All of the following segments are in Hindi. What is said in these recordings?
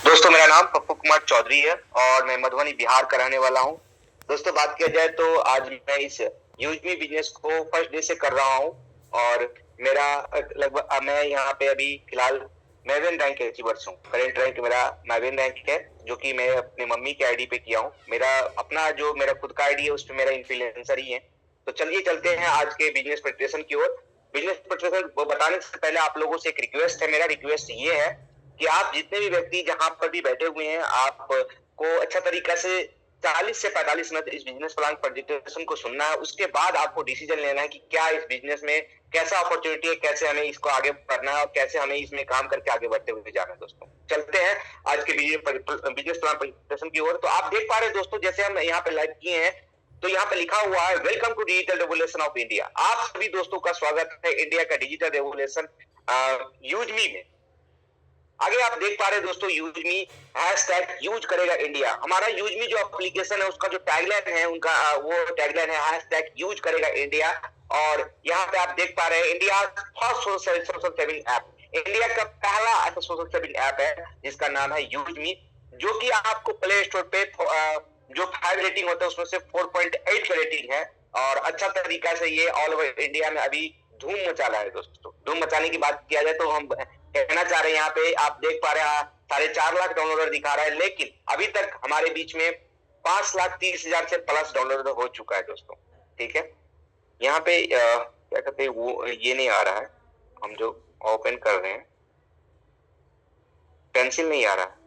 दोस्तों, मेरा नाम पप्पू कुमार चौधरी है और मैं मधुबनी बिहार का रहने वाला हूँ। दोस्तों, बात किया जाए तो आज मैं इस यूजमी बिजनेस को फर्स्ट डे से कर रहा हूँ और मेरा लगभग मैं यहाँ पे अभी फिलहाल मैवेन रैंक अचीवर्स हूँ। करेंट रैंक मेरा मैवेन रैंक है, जो कि मैं अपनी मम्मी के आईडी पे किया हूँ। मेरा खुद का आईडी है, उस पर मेरा इन्फ्लुएंसर ही है। तो चलिए चलते हैं आज के बिजनेस प्रेजेंटेशन की ओर। बिजनेस प्रेजेंटेशन बताने से पहले आप लोगों से एक रिक्वेस्ट है। मेरा रिक्वेस्ट ये है कि आप जितने भी व्यक्ति जहां पर भी बैठे हुए हैं, आपको अच्छा तरीका से 40 से 45 मिनट इस बिजनेस प्लान प्रेजेंटेशन को सुनना है। उसके बाद आपको डिसीजन लेना है कि क्या इस बिजनेस में कैसा अपॉर्चुनिटी है, कैसे हमें इसको आगे बढ़ना है और कैसे हमें इसमें काम करके आगे बढ़ते हुए जाना है। दोस्तों, चलते हैं आज के बिजनेस प्लान प्रेजेंटेशन की ओर। तो आप देख पा रहे हैं दोस्तों, जैसे हम यहाँ पे लाइव किए हैं तो यहाँ पे लिखा हुआ है welcome to digital revolution of India. आप सभी दोस्तों का स्वागत है इंडिया का डिजिटल रेवोल्यूशन यूजमी में। आगे आप देख पा रहे हैं दोस्तों, यूजमी हैशटैग यूज करेगा इंडिया। हमारा यूजमी जो एप्लीकेशन है उसका जो टैगलाइन है उनका वो टैगलाइन है हैशटैग यूज करेगा इंडिया। और यहाँ पे आप देख पा रहे हैं India first social saving app, India का पहला ऐसा सोशल सेविंग ऐप है जिसका नाम है यूजमी, जो कि आपको प्ले स्टोर पे जो 5 रेटिंग होता है उसमें से 4.8 का रेटिंग है और अच्छा तरीका से ये ऑल ओवर इंडिया में अभी धूम मचा रहा है। दोस्तों, धूम मचाने की बात किया जाए तो हम कहना चाह रहे हैं, यहाँ पे आप देख पा रहे हैं 4.5 लाख डाउनलोडर दिखा रहा है, लेकिन अभी तक हमारे बीच में 5,30,000 से प्लस डाउनलोडर हो चुका है। दोस्तों, ठीक है, यहाँ पे क्या कहते हैं वो ये नहीं आ रहा है, हम जो ओपन कर रहे हैं पेंसिल नहीं आ रहा है।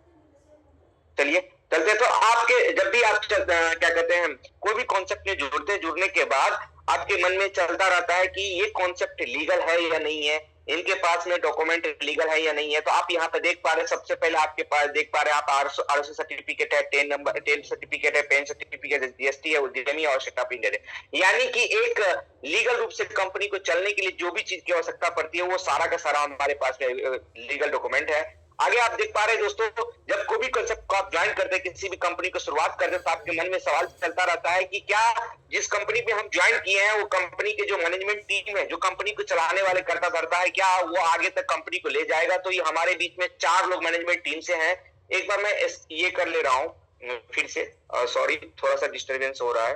चलिए चलते। तो आपके जब भी आप क्या कहते हैं कोई भी कॉन्सेप्ट में जुड़ने के बाद आपके मन में चलता रहता है कि ये कॉन्सेप्ट लीगल है या नहीं है, इनके पास में डॉक्यूमेंट लीगल है या नहीं है। तो आप यहाँ पे देख पा रहे हैं, सबसे पहले आपके पास देख पा रहे हैं आप आरओसी सर्टिफिकेट है, 10 सर्टिफिकेट है, पेन सर्टिफिकेट है, जीएसटी है, उद्यमी और सेटअप इंडिया है। यानी कि एक लीगल रूप से कंपनी को चलने के लिए जो भी चीज की आवश्यकता पड़ती है वो सारा का सारा हमारे पास में लीगल डॉक्यूमेंट है। आगे आप देख पा रहे हैं दोस्तों, जब कोई भी कंसेप्ट को आप ज्वाइन करते हैं, किसी भी कंपनी को शुरुआत करते हैं, तो आपके मन में सवाल चलता रहता है कि क्या जिस कंपनी पे हम ज्वाइन किए हैं वो कंपनी के जो मैनेजमेंट टीम है, जो कंपनी को चलाने वाले करता करता है, क्या वो आगे तक कंपनी को ले जाएगा। तो ये हमारे बीच में 4 लोग मैनेजमेंट टीम से हैं। एक बार मैं ये कर ले रहा हूँ फिर से, सॉरी थोड़ा सा डिस्टर्बेंस हो रहा है।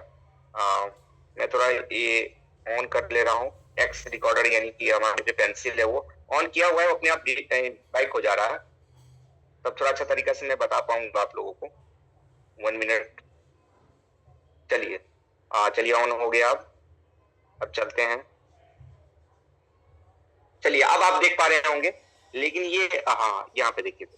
मैं थोड़ा ये ऑन कर ले रहा हूँ, एक्स रिकॉर्डर यानी कि हमारे जो पेंसिल है वो ऑन किया हुआ है, अपने आप बाइक हो जा रहा है। तब थोड़ा अच्छा तरीका से मैं बता पाऊंगा आप लोगों को। 1 मिनट, चलिए चलिए ऑन हो गया। अब चलते हैं। चलिए अब आप देख पा रहे होंगे, लेकिन ये हाँ यहाँ पे देखिए,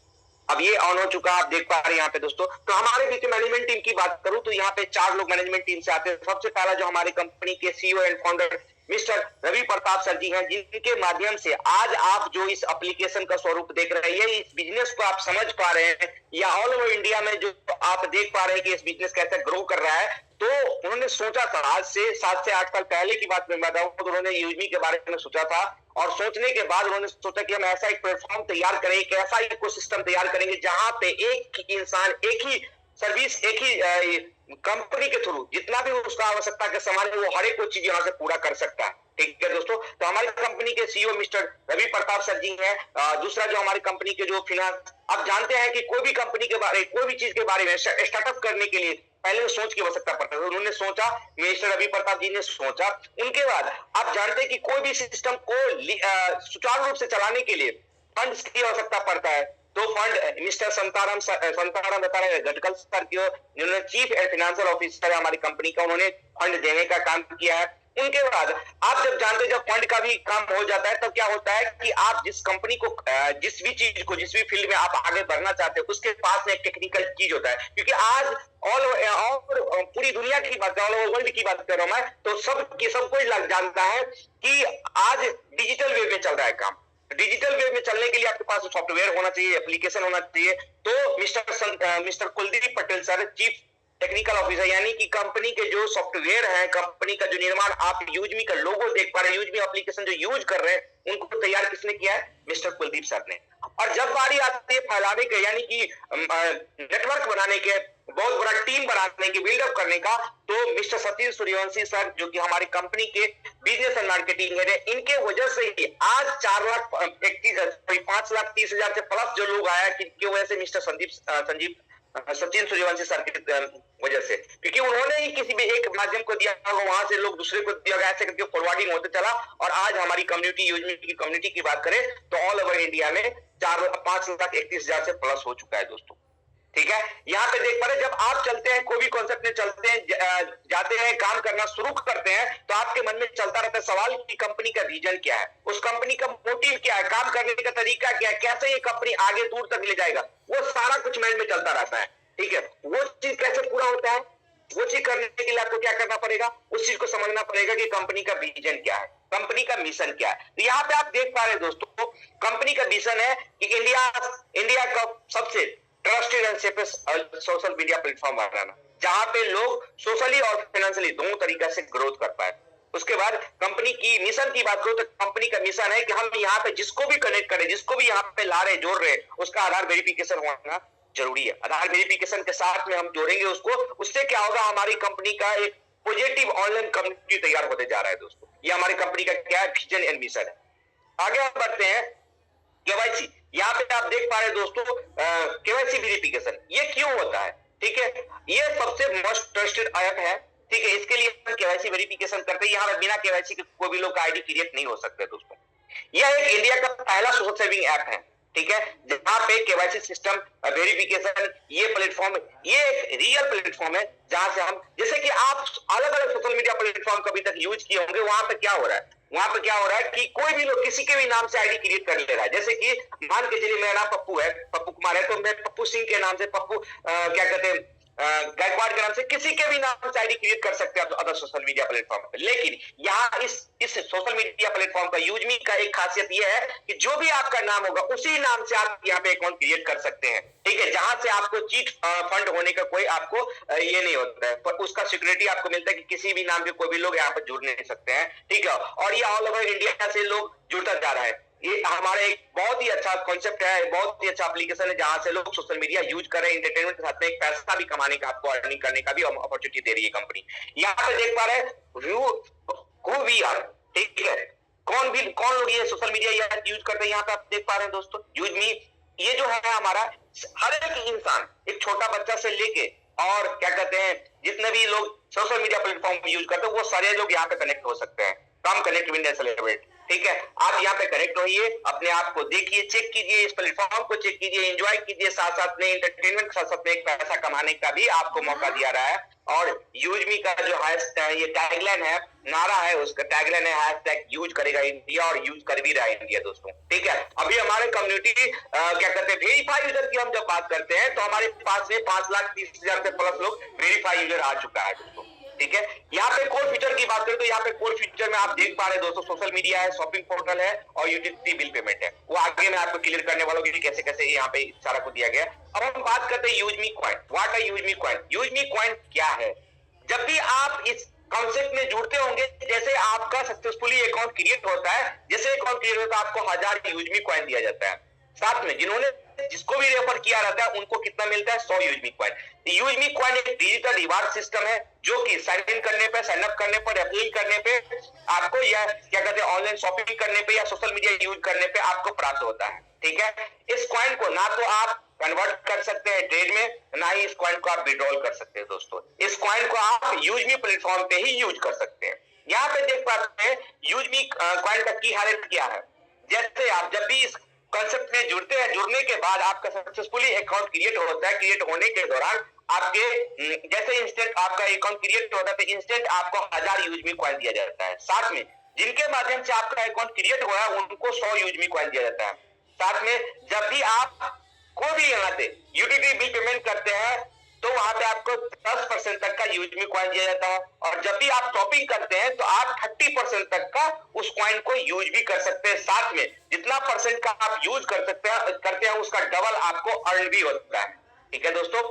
अब ये ऑन हो चुका है, आप देख पा रहे हैं यहाँ पे दोस्तों। तो हमारे बीच मैनेजमेंट टीम की बात करूं तो यहाँ पे 4 लोग मैनेजमेंट टीम से आते हैं। सबसे पहला जो हमारी कंपनी के CEO and founder mister Ravi Pratap sir ji हैं, जिनके माध्यम से आज आप जो इस एप्लीकेशन का स्वरूप देख रहे हैं, इस बिजनेस को आप समझ पा रहे हैं, या ऑल ओवर इंडिया में जो आप देख पा रहे हैं कि इस बिजनेस कैसे ग्रो कर रहा है। तो उन्होंने सोचा था, आज से 7 से 8 साल पहले की बात मैं बताऊं तो उन्होंने यूजमी के बारे में सोचा था और सोचने के बाद उन्होंने सोचा कि हम ऐसा एक प्लेटफॉर्म तैयार करेंगे, एक ऐसा इकोसिस्टम तैयार करेंगे जहां पे एक इंसान एक ही सर्विस, एक ही कंपनी के थ्रू जितना भी उसका आवश्यकता का सामान है वो हर एक चीज यहाँ से पूरा कर सकता है। ठीक है दोस्तों, तो हमारी कंपनी के CEO mister Ravi Pratap sir ji हैं। दूसरा जो हमारी कंपनी के जो फिनांस, आप जानते हैं कि कोई भी कंपनी के बारे, कोई भी चीज के बारे में स्टार्टअप करने के लिए पहले तो सोच की आवश्यकता पड़ता है। उन्होंने सोचा, मिस्टर रवि प्रताप जी ने सोचा, उनके बाद आप जानते हैं कि कोई भी सिस्टम को सुचारू रूप से चलाने के लिए फंड्स की आवश्यकता पड़ता है। तो fund mister Santaram Gatkal sir, जिन्होंने चीफ एंड फाइनेंशियल ऑफिसर है हमारी कंपनी का, उन्होंने फंड देने का काम किया है। उनके बाद आप जब जानते हैं, जब फंड का भी काम हो जाता है तब क्या होता है कि आप जिस कंपनी को, जिस भी चीज को, जिस भी फील्ड में आप आगे बढ़ना चाहते हैं उसके पास में एक टेक्निकल चीज होता है। क्योंकि आज और पूरी दुनिया की बात, ऑल ओवर वर्ल्ड की बात कर रहा हूं मैं, तो सब कोई जानता है कि आज डिजिटल वे में चल रहा है काम। डिजिटल वे में चलने के लिए आपके पास सॉफ्टवेयर होना चाहिए, एप्लीकेशन होना चाहिए। तो mister Kuldeep Patel sir, chief technical officer, यानी कि कंपनी के जो सॉफ्टवेयर है, कंपनी का जो निर्माण, आप यूजमी का लोगो देख पा रहे हैं, यूजमी एप्लीकेशन जो यूज कर रहे हैं, उनको तैयार किसने किया है? मिस्टर कुलदीप सर ने। और जब बारी आती है फैलाने के, यानी कि नेटवर्क बनाने के, बहुत बड़ा टीम बनाने की, बिल्डअप करने का, तो मिस्टर सतीश सूर्यवंशी सर, जो कि हमारी कंपनी के बिजनेस एंड मार्केटिंग हेड है, इनके वजह से ही आज 5,30,000 से प्लस जो लोग आया, किनकी वजह से? मिस्टर सचिन सूर्यवंशी सर की वजह से, क्योंकि उन्होंने ही किसी भी एक माध्यम को दिया, वहां से लोग दूसरे को दिया गया, ऐसे करके फॉरवर्डिंग होते चला, और आज हमारी कम्युनिटी, यूजमी की कम्युनिटी की बात करें तो ऑल ओवर इंडिया में 5,31,000 से प्लस हो चुका है दोस्तों। ठीक है, यहाँ पे देख पा रहे, जब आप चलते हैं, कोई भी कॉन्सेप्ट में चलते हैं, जाते हैं, काम करना शुरू करते हैं, तो आपके मन में चलता रहता है सवाल कि कंपनी का विजन क्या है, उस कंपनी का मोटिव क्या है, काम करने का तरीका क्या है, कैसे ये कंपनी आगे दूर तक ले जाएगा, वो सारा कुछ माइंड में चलता रहता है। ठीक है, वो चीज कैसे पूरा होता है, वो चीज करने के लिए आपको क्या करना पड़ेगा? उस चीज को समझना पड़ेगा कि कंपनी का विजन क्या है, कंपनी का मिशन क्या है। तो यहाँ पे आप देख पा रहे हैं दोस्तों, कंपनी का मिशन है कि इंडिया का सबसे trusted and safest social media platform बनाना, जहां पे लोग सोशली और फाइनेंशियली दोनों तरीके से ग्रोथ कर पाए। उसके बाद कंपनी की मिशन की बात करो तो कंपनी का मिशन है कि हम यहाँ पे जिसको भी कनेक्ट करें, जिसको भी यहाँ पे ला रहे, जोड़ रहे, उसका आधार वेरिफिकेशन होना जरूरी है। आधार वेरिफिकेशन के साथ में हम जोड़ेंगे उसको, उससे क्या होगा? हमारी कंपनी का एक पॉजिटिव ऑनलाइन कम्युनिटी तैयार होते जा रहा है दोस्तों। ये हमारी कंपनी का क्या है? विजन एंड मिशन है। आगे हम बढ़ते हैं, केवाईसी। यहाँ पे आप देख पा रहे हैं दोस्तों, केवाईसी वेरिफिकेशन ये क्यों होता है? ठीक है, ये सबसे मोस्ट ट्रस्टेड ऐप है। ठीक है, इसके लिए हम केवाईसी वेरिफिकेशन करते हैं। यहाँ पे बिना केवाईसी के कोई भी लोग का आईडी क्रिएट नहीं हो सकते दोस्तों। यह एक इंडिया का पहला सोशल सेविंग ऐप है। ठीक है, जहां पे केवाईसी सिस्टम वेरिफिकेशन, ये प्लेटफॉर्म, ये एक रियल प्लेटफॉर्म है, जहां से हम, जैसे कि आप अलग अलग सोशल मीडिया प्लेटफॉर्म कभी तक यूज किए होंगे, वहां पे क्या हो रहा है? वहां पे क्या हो रहा है कि कोई भी लोग किसी के भी नाम से आईडी क्रिएट कर ले रहा है। जैसे कि मान के चलिए मेरा नाम पप्पू है, पप्पू कुमार है, तो मैं पप्पू सिंह के नाम से, पप्पू क्या कहते हैं, गायकवाड़ के नाम से, किसी के भी नाम से आईडी क्रिएट कर सकते हैं अदर सोशल मीडिया प्लेटफॉर्म पे। लेकिन यहाँ इस सोशल मीडिया प्लेटफॉर्म का, यूजमी का एक खासियत यह है कि जो भी आपका नाम होगा, उसी नाम से आप यहाँ पे अकाउंट क्रिएट कर सकते हैं। ठीक है, जहां से आपको चीट फंड होने का कोई आपको ये नहीं होता है, पर उसका सिक्योरिटी आपको मिलता है कि किसी भी नाम के कोई भी लोग यहाँ पर जुड़ नहीं सकते हैं। ठीक है, और ये ऑल ओवर इंडिया से लोग जुड़ता जा रहा है। ये हमारा एक बहुत ही अच्छा कॉन्सेप्ट है, बहुत ही अच्छा एप्लीकेशन है, जहां से लोग सोशल मीडिया यूज कर रहे हैं, एंटरटेनमेंट के साथ में एक पैसा भी कमाने का, आपको अर्निंग करने का भी अपॉर्चुनिटी दे रही है कंपनी। यहाँ पे देख पा रहे हैं हु वी आर। ठीक है, कौन लोग ये सोशल मीडिया यूज करते हैं, यहाँ पे आप देख पा रहे हैं दोस्तों, यूज मी। ये जो है हमारा, हर एक इंसान, एक छोटा बच्चा से लेके और क्या कहते हैं, जितने भी लोग सोशल मीडिया प्लेटफॉर्म यूज करते हैं, वो सारे लोग यहाँ पे कनेक्ट हो सकते हैं। कम कनेक्ट विद सेलिब्रेट। ठीक है, आप यहाँ पे कनेक्ट होइए, अपने आप को देखिए, चेक कीजिए, इस प्लेटफॉर्म को चेक कीजिए, एंजॉय कीजिए, साथ साथ में एंटरटेनमेंट के साथ साथ में एक पैसा कमाने का भी आपको मौका दिया रहा है। और यूजमी का जो ये टैगलाइन है, नारा है, उसका टैगलाइन है हैशटैग यूज करेगा इंडिया, और यूज कर भी रहा है इंडिया दोस्तों। ठीक है, अभी हमारे कम्युनिटी क्या कहते हैं, वेरीफाई यूजर की हम जब बात करते हैं, तो हमारे पास में 5,30,000 से प्लस लोग वेरीफाई यूजर आ चुका है दोस्तों। ठीक है, यहाँ पे कोर फीचर की बात करें तो यहाँ पे कोर फीचर में आप देख पा रहे हैं दोस्तों, सोशल मीडिया है, शॉपिंग पोर्टल है, और यूटिलिटी बिल पेमेंट है। वो आगे मैं आपको क्लियर करने वाला हूँ कि कैसे कैसे यहाँ पे सारा को दिया गया। अब हम बात करते हैं यूजमी कॉइन। व्हाट है यूजमी कॉइन? यूजमी कॉइन क्या है? जब भी आप इस कॉन्सेप्ट में जुड़ते होंगे, जैसे आपका सक्सेसफुली अकाउंट क्रिएट होता है, जैसे अकाउंट क्रिएट होता है, आपको 1000 यूजमी कॉइन दिया जाता है। साथ में जिसको भी रेफर किया रहता है, उनको कितना मिलता है? 100 यूजमी कॉइन। यूजमी कॉइन एक डिजिटल रिवार्ड सिस्टम है, जो कि साइन इन करने पे, साइन अप करने पर, अपील करने पे आपको, या क्या कहते हैं, ऑनलाइन शॉपिंग करने पे या सोशल मीडिया यूज करने पे आपको प्राप्त होता है। ठीक है, इस कॉइन को ना तो आप कन्वर्ट कर सकते हैं ट्रेड में, ना ही इस कॉइन को आप विड्रॉल कर सकते हैं दोस्तों। इस कॉइन को आप यूजमी प्लेटफॉर्म पे ही यूज कर सकते हैं। यहाँ पे देख पाते हैं यूजमी कॉइन का की हालत क्या है। जैसे आप जब भी इस कॉन्सेप्ट में जुड़ते हैं, जुड़ने के बाद आपका सक्सेसफुली अकाउंट क्रिएट होता है, क्रिएट होने के दौरान आपके जैसे इंस्टेंट आपका अकाउंट क्रिएट होता है, तो इंस्टेंट आपको 1000 यूजमी कॉइन दिया जाता है। साथ में जिनके माध्यम से आपका अकाउंट क्रिएट हुआ है, उनको 100 यूजमी कॉइन दिया जाता है। साथ में जब भी आप कोई भी यहाँ पे यूटिलिटी बिल पेमेंट करते हैं, तो वहां पे आपको 10% तक का यूजमी कॉइन दिया जाता है। और जब भी आप शॉपिंग करते हैं, तो आप 30% तक का उस कॉइन को यूज भी कर सकते हैं। साथ में जितना परसेंट का आप यूज करते हैं, उसका डबल आपको अर्न भी होता है। ठीक है दोस्तों,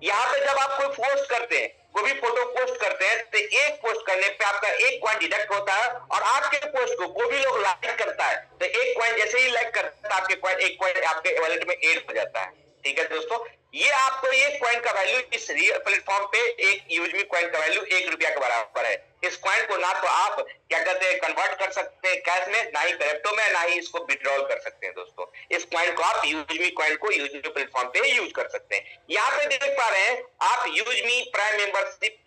यहाँ पे जब आप कोई पोस्ट करते हैं, कोई भी फोटो पोस्ट करते हैं, तो एक पोस्ट करने पे आपका एक पॉइंट डिडक्ट होता है, और आपके पोस्ट को कोई भी लोग लाइक करता है तो एक पॉइंट जैसे ही लाइक करता है आपके पॉइंट, एक पॉइंट आपके वॉलेट में ऐड हो जाता है। ठीक है दोस्तों, ये आपको एक कॉइन का वैल्यू इस प्लेटफॉर्म पे, एक यूजमी कॉइन का वैल्यू ₹1 के बराबर है। इस कॉइन को ना तो आप क्या कहते हैं कन्वर्ट कर सकते हैं कैश में, ना ही क्रिप्टो में, ना ही इसको विड्रॉल कर सकते हैं दोस्तों। इस कॉइन को आप यूजमी कॉइन को यूजमी प्लेटफॉर्म पे यूज कर सकते हैं। यहाँ पे देख पा रहे हैं आप यूजमी प्राइम मेंबरशिप,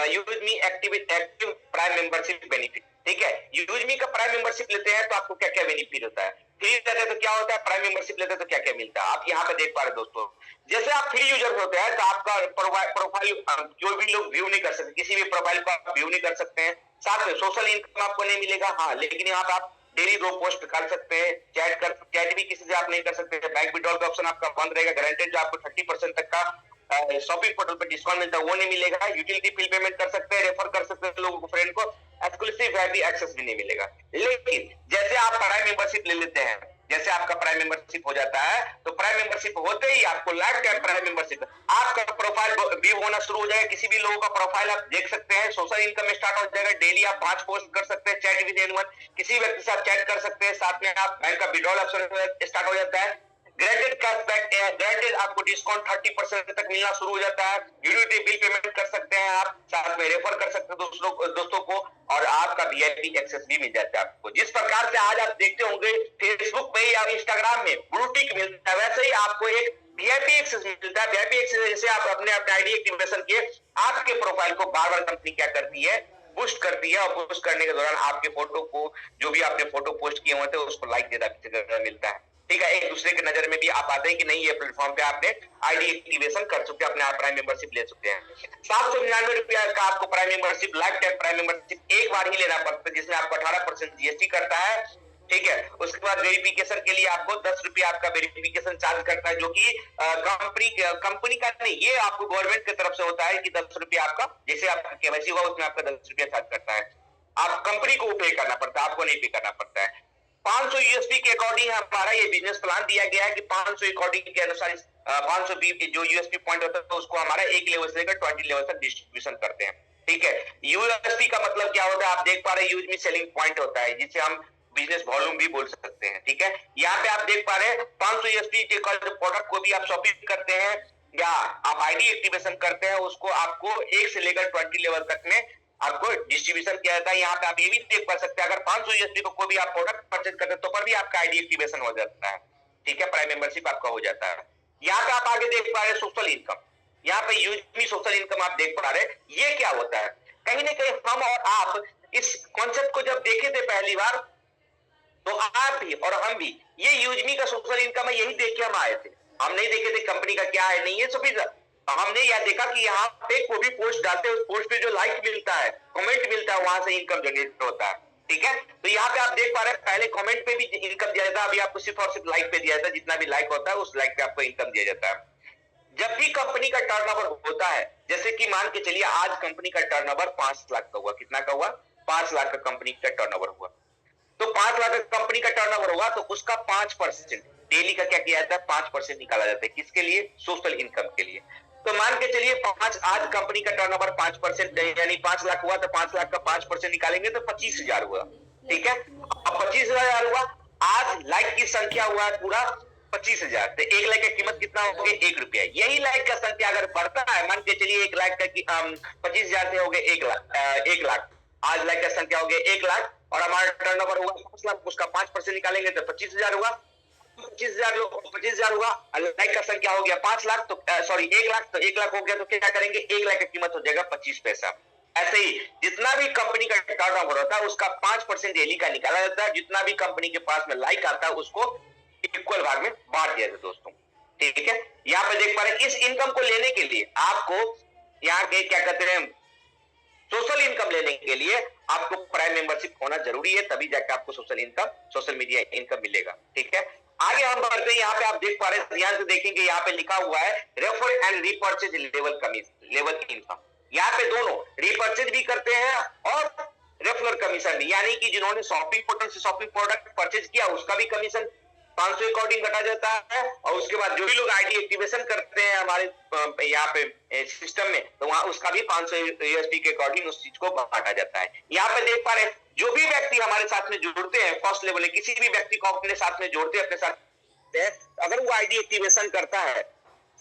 यूजमी एक्टिव प्राइम मेंबरशिप बेनिफिट। ठीक है, यूजमी का प्राइम मेंबरशिप लेते हैं तो आपको क्या क्या बेनिफिट होता है, फ्री लेते हैं तो क्या होता है, प्राइम मेंबरशिप लेते हैं तो क्या क्या मिलता है, आप यहाँ पे देख पा रहे दोस्तों। जैसे आप फ्री यूजर होते हैं तो आपका प्रोफाइल जो भी लोग व्यू नहीं कर सकते, किसी भी प्रोफाइल को आप व्यू नहीं कर सकते हैं। साथ में सोशल इनकम आपको नहीं मिलेगा, हाँ, लेकिन यहाँ पे आप डेली 2 पोस्ट कर सकते हैं, चैट भी किसी से आप नहीं कर सकते। बैंक विड्रॉल का ऑप्शन आपका बंद रहेगा, गारंटेड जो आपको 30% तक का शॉपिंग पोर्टल पे डिस्काउंट मिलता है वो नहीं मिलेगा। यूटिलिटी बिल पेमेंट कर सकते हैं, रेफर कर सकते हैं लोगों को, फ्रेंड को, एक्सक्लूसिव वीआईपी एक्सेस भी नहीं मिलेगा। लेकिन जैसे आप प्राइम मेंबरशिप ले लेते हैं, जैसे आपका प्राइम मेंबरशिप हो जाता है, तो प्राइम मेंबरशिप होते ही आपको लाइफ टाइम प्राइम मेंबरशिप, आपका प्रोफाइल व्यू होना शुरू हो जाएगा। किसी भी लोगों का प्रोफाइल आप देख सकते हैं, सोशल इनकम स्टार्ट हो जाएगा। डेली आप 5 पोस्ट कर सकते हैं, चैट विद एनीवन, किसी व्यक्ति से आप चैट कर सकते हैं। साथ में आप बैंक का विड्रॉल ऑप्शन स्टार्ट हो जाता है। ग्रेडेड कैशबैक, ग्रेडेड आपको डिस्काउंट 30% तक मिलना शुरू हो जाता है। यूटिलिटी बिल पेमेंट कर सकते हैं आप, साथ में रेफर कर सकते हैं दोस्तों को, और आपका वीआईपी एक्सेस भी मिल जाता है आपको। जिस प्रकार से आज आप देखते होंगे फेसबुक पे या इंस्टाग्राम में ब्लू टिक मिलता है, वैसे ही आपको एक वीआईपी एक्सेस मिलता है। वीआईपी एक्सेस जैसे आप अपने आईडी एक्टिवेशन किए, आपके प्रोफाइल को बार बार कंपनी क्या करती है, बूस्ट करती है, और बूस्ट करने के दौरान आपके फोटो को, जो भी आपने फोटो पोस्ट किए हुए थे, उसको लाइक ज्यादा मिलता है। ठीक है, एक दूसरे के नजर में भी आप आते हैं कि नहीं, ये प्लेटफॉर्म पे आपने आईडी एक्टिवेशन कर चुके हैं, अपने आप प्राइम मेंबरशिप ले चुके हैं। ₹799 का आपको prime membership, life time prime membership एक बार ही लेना पड़ता है, जिसमें आपको 18% जीएसटी करता है। ठीक है, उसके बाद वेरिफिकेशन के लिए आपको ₹10 आपका वेरिफिकेशन चार्ज करता है, जो कि कंपनी का नहीं, ये आपको गवर्नमेंट की तरफ से होता है कि ₹10 आपका, जैसे आपका केवाईसी हुआ उसमें आपका ₹10 चार्ज करता है। आप कंपनी को पे करना पड़ता है, आपको नहीं पे करना पड़ता है। 500 यूएसडी के अकॉर्डिंग हमारा ये बिजनेस प्लान दिया गया है कि 500 अकॉर्डिंग के अनुसार 500 जो यूएसपी पॉइंट होता है, तो उसको हमारा एक लेवल से लेकर 20 लेवल तक डिस्ट्रीब्यूशन करते हैं। ठीक है, यूएसपी का मतलब क्या होता है, आप देख पा रहे हैं यूएसपी सेलिंग पॉइंट होता है, जिसे हम बिजनेस वॉल्यूम भी बोल सकते हैं। ठीक है, यहाँ पे आप देख पा रहे हैं 500 यूएसपी के प्रोडक्ट को भी आप शॉपिंग करते हैं या आप आईडी एक्टिवेशन करते हैं, उसको आपको 1 से लेकर 20 लेवल तक में आपको डिस्ट्रीब्यूशन किया जाता है। यहाँ पे आप ये भी देख पा सकते हैं, अगर 500 यूएसडी को कोई भी आप प्रोडक्ट परचेज करते हैं तो पर भी आपका आईडी एक्टिवेशन हो जाता है। ठीक है, प्राइम मेंबरशिप आपका हो जाता है। यहाँ पे आप आगे देख पा रहे हैं सोशल इनकम, यहाँ पे यूजमी सोशल इनकम आप देख पा रहे हैं। ये क्या होता है, कहीं ना कहीं हम और आप इस कॉन्सेप्ट को जब देखे थे पहली बार, तो आप भी और हम भी ये यूजमी का सोशल इनकम है, यही देख के हम आए थे। हम नहीं देखे थे कंपनी का क्या है नहीं है, सभी हमने यह देखा कि यहाँ पे कोई भी पोस्ट डालते हैं, उस पोस्ट पे जो लाइक मिलता है, कमेंट मिलता है, वहां से इनकम जनरेट होता है। ठीक है, तो यहाँ पे आप देख पा रहे हैं पहले कमेंट पे भी इनकम दिया जाता है, अभी आपको सिर्फ और सिर्फ लाइक पे दिया जाता है। जितना भी लाइक होता है उस लाइक पे आपको इनकम दिया जाता है। जब भी कंपनी का टर्नओवर होता है, जैसे कि मान के चलिए आज कंपनी का टर्नओवर 5 लाख का हुआ, कितना का हुआ, 5 लाख का कंपनी का टर्नओवर हुआ, तो 5 लाख का कंपनी का टर्नओवर होगा, तो उसका 5% डेली का क्या किया जाता है, 5% निकाला जाता है, किसके लिए, सोशल इनकम के लिए। तो मान के चलिए 5, आज कंपनी का टर्नओवर 5% यानी 5 लाख हुआ, तो 5 लाख का 5% निकालेंगे तो 25,000 हुआ। ठीक है, अब 25,000 हुआ, आज लाइक की संख्या हुआ पूरा 25,000, तो 1 लाख की कीमत कितना हो गया, ₹1। यही लाइक का संख्या अगर बढ़ता है, मान के चलिए 1 लाख का 25,000 से हो गए 1 लाख, आज लाइक का संख्या हो गया 1 लाख, और हमारा टर्नओवर हुआ 5 लाख, उसका 5% निकालेंगे तो 25,000 हुआ। 25,000 हुआ, लाइक का संख्या हो गया 5 लाख, तो सॉरी 1 लाख, तो 1 लाख हो गया, तो क्या करेंगे, 1 लाख की कीमत हो जाएगा 25 पैसा। ऐसे ही जितना भी कंपनी का टर्नओवर होता है उसका 5% डेली का निकाला जाता है, जितना भी कंपनी के पास में लाइक आता है उसको इक्वल भाग में बांट दिया जाता है दोस्तों। ठीक है, यहाँ पे देख पा रहे हैं, इस इनकम को लेने के लिए आपको यहाँ के क्या कहते हैं, सोशल इनकम लेने के लिए आपको प्राइम मेंबरशिप होना जरूरी है, तभी जाकर आपको social income, social media income मिलेगा। ठीक है, आगे हम बढ़ते हैं। यहाँ पे आप देख पा रहे हैं, ध्यान से देखेंगे, यहाँ पे लिखा हुआ है refer and repurchase level income. यहाँ पे दोनों रीपर्चेज भी करते हैं और रेफरल कमीशन भी, यानी कि जिन्होंने शॉपिंग पोर्टल से शॉपिंग प्रोडक्ट परचेज किया उसका भी कमीशन, 500 अकॉर्डिंग घटा जाता है, और उसके बाद जो भी लोग आईडी एक्टिवेशन करते हैं हमारे यहाँ पे सिस्टम में, तो वहां उसका भी 500 यूएसपी के अकॉर्डिंग उस चीज को बांटा जाता है। यहाँ पे देख पा रहे हैं जो भी व्यक्ति हमारे साथ में जुड़ते हैं फर्स्ट लेवल, किसी भी व्यक्ति को अपने साथ में जोड़ते हैं, अपने साथ अगर वो आईडी एक्टिवेशन करता है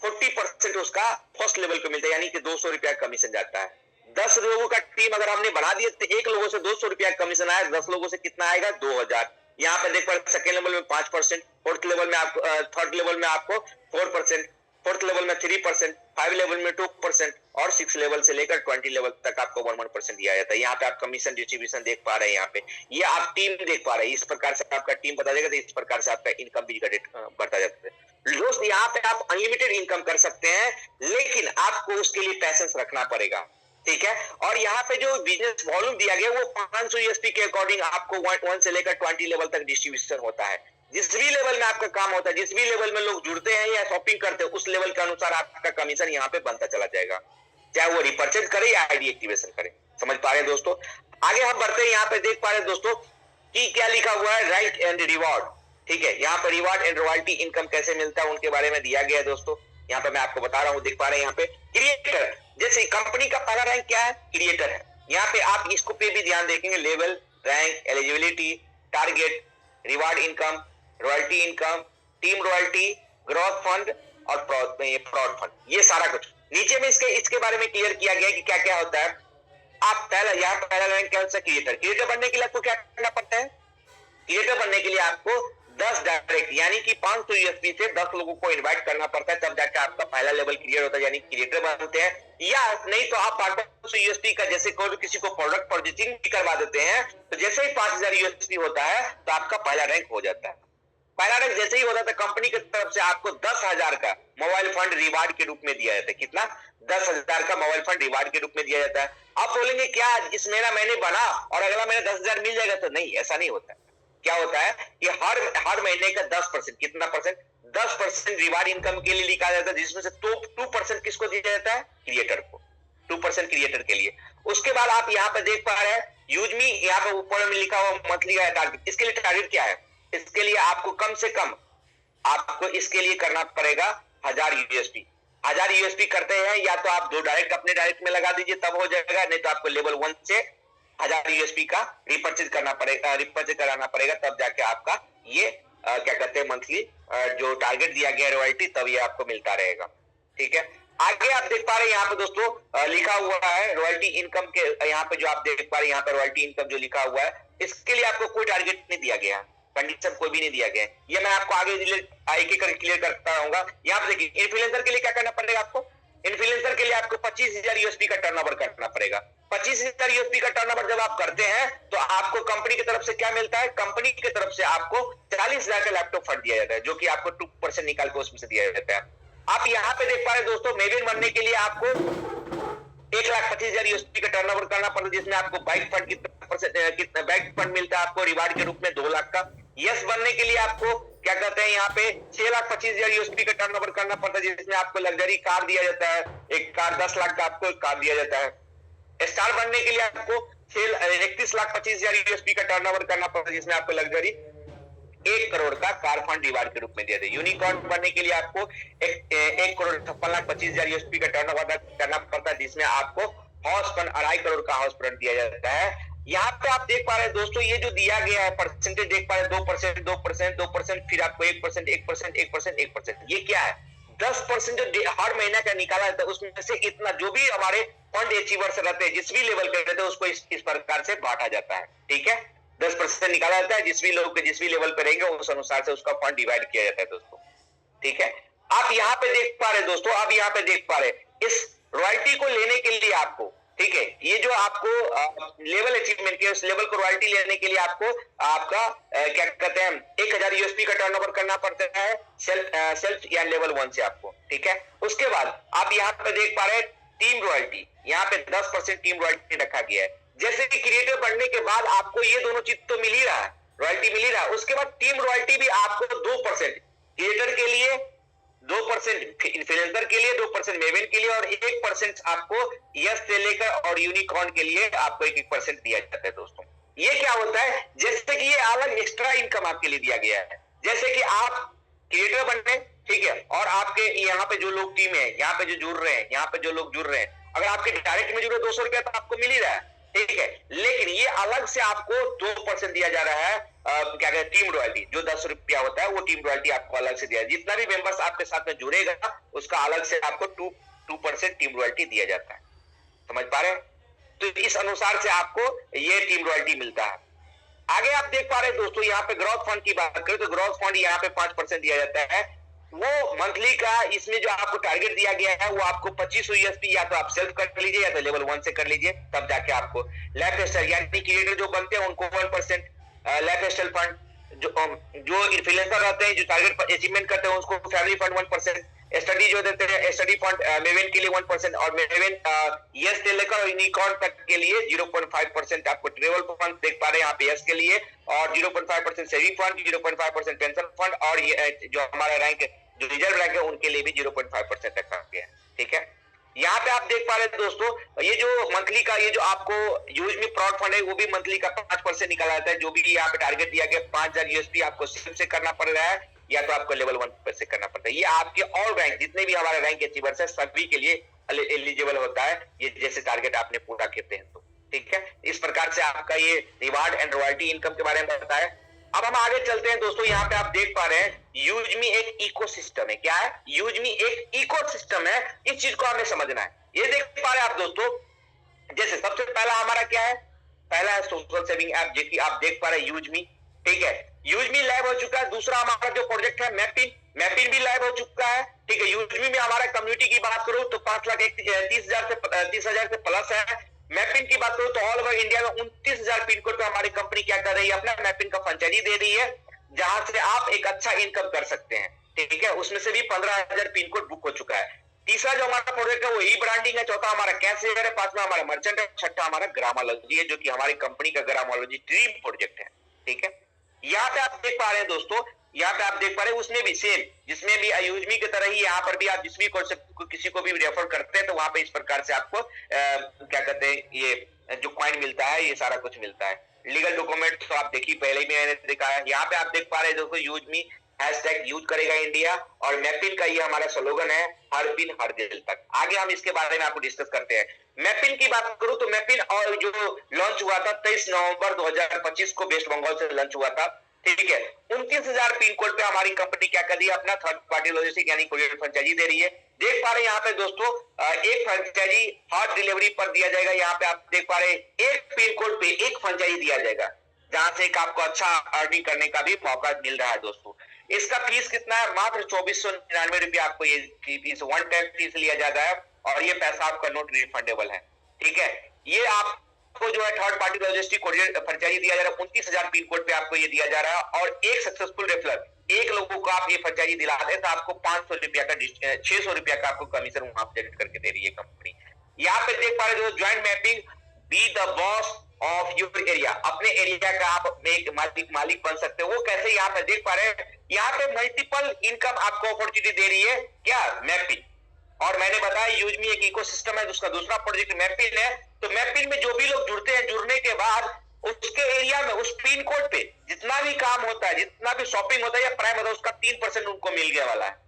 40% उसका फर्स्ट लेवल को मिलता है, यानी कि 200 रुपया कमीशन जाता है। 10 लोगों का टीम अगर हमने बढ़ा दिया तो एक लोगों से 200 रुपया कमीशन आया, 10 लोगों से कितना आएगा 2000। यहाँ पे देख पा सेकेंड लेवल में 5%, फोर्थ लेवल में आपको थर्ड लेवल में आपको 4%, फोर्थ लेवल में 3%, 5 लेवल में 2% और 6 लेवल से लेकर 20 लेवल तक आपको 1% दिया जाता है। यहाँ पे आप कमीशन डिस्ट्रीब्यूशन देख पा रहे हैं, यहाँ पे ये आप टीम देख पा रहे हैं, इस प्रकार से आपका टीम बता देगा, तो इस प्रकार से आपका इनकम भी बढ़ता जाता है। दोस्त यहाँ पे आप अनलिमिटेड इनकम कर सकते हैं, लेकिन आपको उसके लिए पैसेंस रखना पड़ेगा, ठीक है। और यहाँ पे जो बिजनेस वॉल्यूम दिया गया वो 500 यूएसपी के अकॉर्डिंग आपको 1 से लेकर 20 लेवल तक डिस्ट्रीब्यूशन होता है। जिस भी लेवल में आपका काम होता है, जिस भी लेवल में लोग जुड़ते हैं या शॉपिंग करते हैं, उस लेवल के अनुसार आपका कमीशन यहाँ पे बनता चला जाएगा, चाहे वो रिपर्चेज करे या आईडी एक्टिवेशन करे। समझ पा रहे हैं दोस्तों? आगे हम बढ़ते हैं, यहाँ पे देख पा रहे हैं दोस्तों कि क्या लिखा हुआ है, राइट एंड रिवॉर्ड, ठीक है। यहाँ पे रिवॉर्ड एंड रॉयल्टी इनकम कैसे मिलता है उनके बारे में दिया गया है दोस्तों। यहाँ पे मैं आपको बता रहा हूँ, देख पा रहे हैं यहाँ पे क्रिएटर, जैसे कंपनी का पहला रैंक क्या है, क्रिएटर है। यहाँ पे आप इसको पे भी ध्यान देखेंगे, level, rank, eligibility, target, reward income, royalty income, team royalty, growth fund और फ्रॉड फंड, ये सारा कुछ नीचे में इसके बारे में क्लियर किया गया है कि क्या क्या होता है। आप यहाँ पहला रैंक क्या होता है, क्रिएटर। क्रिएटर बनने के लिए आपको क्या करना पड़ता है, क्रिएटर बनने के लिए आपको 10 डायरेक्ट यानी कि 500 यूएसपी से 10 लोगों को इनवाइट करना पड़ता है, तब जाकर आपका पहला लेवल क्लियर होता है, यानी क्रिएटर बनते हैं। या नहीं तो आप 500 यूएसपी का जैसे कोई किसी को प्रोडक्ट परचेजिंग भी करवा देते हैं, तो जैसे ही 5000 यूएसपी होता है तो आपका पहला रैंक हो जाता है। पहला रैंक जैसे ही होता है कंपनी की तरफ से आपको 10,000 का मोबाइल फंड रिवार्ड के रूप में दिया जाता है। कितना? 10,000 का मोबाइल फंड रिवार्ड के रूप में दिया जाता है। आप बोलेंगे क्या इस महीना मैंने बना और अगला महीना 10,000 मिल जाएगा? तो नहीं, ऐसा नहीं होता है। क्या होता है कि हर महीने का 10%, कितना परसेंट, 10% रिवार्ड इनकम के लिए लिखा जाता है, जिसमें से 2% किसको दिया जाता है, क्रिएटर को, 2% क्रिएटर के लिए। उसके बाद आप यहाँ पे देख पा रहे हैं यूजमी, यहाँ पे ऊपर में लिखा हुआ मंथली का टारगेट। इसके लिए टारगेट क्या है, इसके लिए आपको कम से कम आपको इसके लिए करना पड़ेगा 1000 यूएसपी। 1000 यूएसपी करते हैं या तो आप 2 डायरेक्ट अपने डायरेक्ट में लगा दीजिए, तब हो जाएगा, नहीं तो आपको लेवल 1 से 1000 यूएसपी का रिपर्चेज करना पड़ेगा, रिपर्चेज कराना पड़ेगा, तब जाके आपका ये क्या कहते हैं मंथली जो टारगेट दिया गया रॉयल्टी, तब ये आपको मिलता रहेगा, ठीक है। आगे आप देख पा रहे हैं यहाँ पे दोस्तों लिखा हुआ है रॉयल्टी इनकम के, यहाँ पे जो आप देख पा रहे हैं यहाँ पे रॉयल्टी इनकम जो लिखा हुआ है, इसके लिए आपको कोई टारगेट नहीं दिया गया, कंडीशन कोई भी नहीं दिया गया। ये मैं आपको आगे एक एक करके क्लियर करता रहूंगा। यहाँ पे देखिए इन्फ्लुएंसर के लिए क्या करना पड़ेगा आपको, इन्फ्लुएंसर के लिए आपको 25,000 यूएसपी का टर्नओवर करना पड़ेगा। 25,000 यूएसपी का टर्नओवर जब आप करते हैं तो आपको कंपनी की तरफ से क्या मिलता है, कंपनी की तरफ से आपको 40,000 का लैपटॉप फंड दिया जाता है, जो कि आपको 2% निकाल के उसमें से दिया जाता है। आप यहाँ पे देख पा रहे हैं दोस्तों, मेविन बनने के लिए आपको 1,25,000 यूएसपी का टर्नओवर करना पड़ता है, जिसमें आपको बाइक फंड कितना बाइक फंड मिलता है आपको रिवार्ड के रूप में 2 लाख का। यस बनने के लिए आपको क्या कहते हैं यहाँ पे 6,25,000 यूएसपी का टर्नओवर करना पड़ता है, जिसमें आपको लग्जरी कार दिया जाता है, एक कार 10 लाख का आपको एक कार दिया जाता है। स्टार बनने के लिए आपको 31,25,000 यूएसपी का टर्नओवर करना पड़ता है, जिसमें आपको लग्जरी 1 करोड़ का कार फंड रिवार्ड के रूप में दिया जाता है। यूनिकॉर्न बनने के लिए आपको 1,56,25,000 यूएसपी का टर्नओवर करना पड़ता है, जिसमें आपको हाउस फंड 2.5 करोड़ का हाउस फंड दिया जाता है। यहाँ पे आप देख पा रहे हैं दोस्तों, ये जो दिया गया है परसेंटेज देख पा रहे हैं, 2%, 2%, 2%, फिर आपको 1%, 1%, 1%, 1%, ये क्या है, 10% जो हर महीना का निकाला जाता है, उसमें से इतना जो भी हमारे फंड अचीवर्स रहते हैं, जिस भी लेवल के रहते हैं, उसको इस प्रकार से बांटा जाता है, ठीक है। 10% निकाला जाता है, जिस भी लोग जिस भी लेवल पे रहेंगे उस अनुसार से उसका फंड डिवाइड किया जाता है दोस्तों, ठीक है। आप यहाँ पे देख पा रहे हैं दोस्तों, आप यहाँ पे देख पा रहे इस रॉयल्टी को लेने के लिए आपको, ठीक है, ये जो आपको लेवल अचीवमेंट के उस लेवल को रॉयल्टी लेने के लिए आपको आपका क्या कहते हैं 1,000 यूएसपी का टर्नओवर करना पड़ता है सेल्फ या लेवल 1 से आपको, ठीक है। उसके बाद आप यहाँ पे देख पा रहे हैं टीम रॉयल्टी, यहाँ पे 10% टीम रॉयल्टी रखा गया है। जैसे कि क्रिएटर बनने के बाद आपको ये दोनों चीज तो मिल ही रहा है, रॉयल्टी मिल ही रहा है, उसके बाद टीम रॉयल्टी भी आपको 2% क्रिएटर के लिए, 2% इन्फ्लुएंसर के लिए, 2% मेविन के लिए और 1% आपको यस से लेकर और यूनिकॉर्न के लिए आपको 1% दिया जाता है दोस्तों। ये क्या होता है, जैसे कि ये अलग एक्स्ट्रा इनकम आपके लिए दिया गया है, जैसे कि आप क्रिएटर बनने, ठीक है, और आपके यहाँ पे जो लोग टीम है, यहाँ पे जो जुड़ रहे हैं, यहाँ पे जो लोग जुड़ रहे हैं, अगर आपके डायरेक्ट में जुड़े 200 रुपया तो आपको मिल ही रहा है, ठीक है, लेकिन ये अलग से आपको 2% दिया जा रहा है, क्या कहते हैं, टीम रॉयल्टी, जो 10 रुपया होता है वो टीम रॉयल्टी आपको अलग से दिया, जितना भी मेंबर्स आपके साथ में जुड़ेगा उसका अलग से आपको 2% टीम रॉयल्टी दिया जाता है। समझ पा रहे हैं? तो इस अनुसार से आपको ये टीम रॉयल्टी मिलता है। आगे आप देख पा रहे हैं दोस्तों, यहाँ पे ग्रोथ फंड की बात करें तो ग्रोथ फंड यहाँ पे 5% दिया जाता है, वो मंथली का, इसमें जो आपको टारगेट दिया गया है वो आपको 2500 यूएसपी या तो आप सेल्फ कर लीजिए या तो लेवल 1 से कर लीजिए, तब जाके आपको लाइफ स्टाइल यानी क्रिएटर जो बनते हैं उनको 1%, लाइफ स्टाइल फंड जो इन्फ्लुएंसर रहते हैं जो टारगेट अचीवमेंट करते हैं उसको फैमिली फंड 1%, स्टडी जो देते हैं स्टडी फंड मेवेन के लिए 1% और मेवेन यस से लेकर यूनिकॉर्न तक के लिए 0.5% आपको ट्रेवल फंड देख पा रहे हैं यहाँ पे यस के लिए, और 0.5% सेविंग फंड, 0.5% पेंशन फंड, और ये जो हमारा रैंक जो रिजर्व रैंक है उनके लिए भी 0.5% रखा गया है। ठीक है, यहाँ पे आप देख पा रहे हैं दोस्तों, ये जो मंथली का ये जो आपको यूज में प्राउड फंड है वो भी मंथली का 5% निकाला जाता है, जो भी यहाँ पे टारगेट दिया गया 5000 यूएसपी आपको सिर्फ से करना पड़ रहा है या तो आपको लेवल 1 से करना पड़ता है। ये आपके ऑल रैंक जितने भी हमारे रैंक अचीवर्स है सभी के लिए एलिजिबल होता है, ये जैसे टारगेट आपने पूरा करते हैं तो। ठीक है, इस प्रकार से आपका ये रिवार्ड एंड रॉयल्टी इनकम के बारे में बताया। अब हम आगे चलते हैं दोस्तों, यहाँ पे आप देख पा रहे हैं यूजमी एक इकोसिस्टम है। क्या है? यूजमी एक इकोसिस्टम है, इस चीज को हमें समझना है। ये देख पा रहे हैं आप दोस्तों, जैसे सबसे पहला हमारा क्या है, पहला है सोशल सेविंग ऐप जो कि आप देख पा रहे हैं यूजमी। ठीक है, यूजमी लाइव हो चुका है। दूसरा हमारा जो प्रोजेक्ट है मैपिन, मैपिन भी लाइव हो चुका है। ठीक है, यूजमी में हमारा कम्युनिटी की बात करूं तो 5,30,000 से प्लस है। मैपिन की बात करूं तो ऑल ओवर इंडिया में 29,000 पिन कोड पे हमारी कंपनी क्या कर रही है, अपना मैपिन का फ्रेंचाइजी दे रही है, जहां से आप एक अच्छा इनकम कर सकते हैं। ठीक है, उसमें से भी 15,000 पिन कोड बुक हो चुका है। तीसरा जो हमारा प्रोजेक्ट है वो ई ब्रांडिंग है। चौथा हमारा कैश है। पांचवा हमारा मर्चेंट है। छठा हमारा ग्रामोलॉजी है, जो कि हमारी कंपनी का ग्रामोलॉजी ड्रीम प्रोजेक्ट है। ठीक है, यहाँ पे आप देख पा रहे हैं दोस्तों, यहाँ पे आप देख पा रहे हैं उसमें भी सेम, जिसमें भी यूजमी की तरह ही यहाँ पर भी आप जिस भी कॉन्सेप्ट को किसी को भी रेफर करते हैं तो वहां पे इस प्रकार से आपको क्या कहते हैं, ये जो कॉइन मिलता है, ये सारा कुछ मिलता है। लीगल डॉक्यूमेंट तो आप देखिए, पहले ही मैंने दिखाया। यहाँ पे आप देख पा रहे हैं दोस्तों, यूजमी हैशटैग यूज करेगा इंडिया, और मैपिन का ये हमारा स्लोगन है, हर पिन हर दिल तक। आगे हम इसके बारे में आपको डिस्कस करते हैं। मैपिन की बात करूं तो मैपिन और जो लॉन्च हुआ था 23 नवंबर 2025 को वेस्ट बंगाल से लॉन्च हुआ था। ठीक है, 29,000 पिन कोड पे हमारी कंपनी क्या कर रही है, अपना थर्ड पार्टी लॉजिस्टिक यानी कोरियर फ्रेंचाइजी दे रही है। देख पा रहे हैं यहाँ पे दोस्तों, एक फ्रेंचाइजी हॉट डिलीवरी पर दिया जाएगा। यहाँ पे आप देख पा रहे हैं एक पिन कोड पे एक फ्रेंचाइजी दिया जाएगा, जहां से एक आपको अच्छा अर्निंग करने का भी मौका मिल रहा है दोस्तों। इसका फीस कितना है? मात्र 2499 रुपया आपको ये फीस, वन टाइम फीस लिया जाता है, और ये पैसा आपका नॉट रिफंडेबल है। ठीक है, ये आपको जो है third party logistic courier franchisee दिया जा रहा है, 29,000 पिन कोड पे आपको ये दिया जा रहा है, और एक सक्सेसफुल रेफरर एक लोगों को आप ये फ्रेंचाइजी दिलाते हैं तो आपको 500 रुपया का 600 रुपया का आपको कमीशन वहां पे करके दे रही है कंपनी। यहाँ पे देख पा रहे हो joint mapping, be the boss of your area, अपने एरिया का आप एक मालिक बन सकते हो। वो कैसे? यहाँ पे देख पा रहे हैं, यहाँ पे मल्टीपल इनकम आपको अपॉर्चुनिटी दे रही है। क्या? मैपिंग। और मैंने बताया यूजमी एक इकोसिस्टम है, उसका दूसरा प्रोजेक्ट मैपिन है। तो मैपिन में जो भी लोग जुड़ते हैं, जुड़ने के बाद उसके एरिया में उस पिन कोड पे जितना भी काम होता है, जितना भी शॉपिंग होता है या प्राइम होता है, उसका 3% उनको मिल गया वाला है।